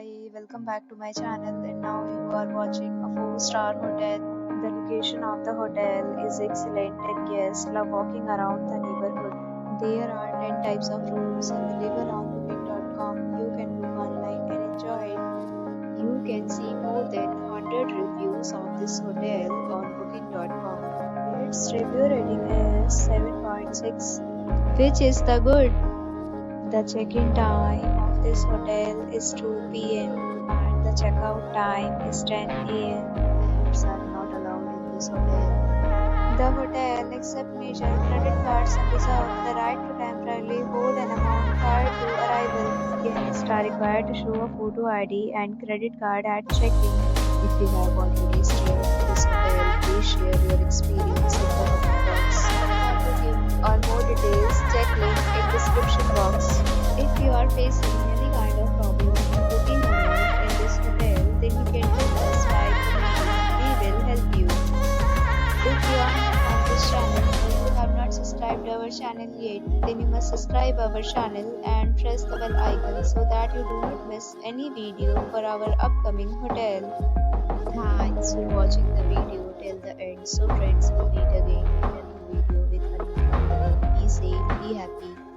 Hi, welcome back to my channel, and now you are watching a 4-star hotel. The location of the hotel is excellent and guests love walking around the neighborhood. There are 10 types of rooms available on booking.com. You can book online and enjoy it. You can see more than 100 reviews of this hotel on booking.com. Its review rating is 7.6, which is the good. The check-in time of this hotel is 2 p.m. and the checkout time is 10 a.m. Pets are not allowed in this hotel. The hotel accepts major credit cards and reserves the right to temporarily hold an amount prior to arrival. Guests are required to show a photo ID and credit card at check-in. If you have already stayed in this hotel, please share your experience in the comment box. For booking or more details, check link in description box. If you are facing any kind of problem in booking a room in this hotel, then you can tell us by commenting. We will help you. If you are new on this channel or you have not subscribed our channel yet, then you must subscribe our channel and press the bell icon so that you do not miss any video for our upcoming hotel. Thanks for watching the video till the end. So friends, will meet again in a new video with a new hotel. Be safe, be happy.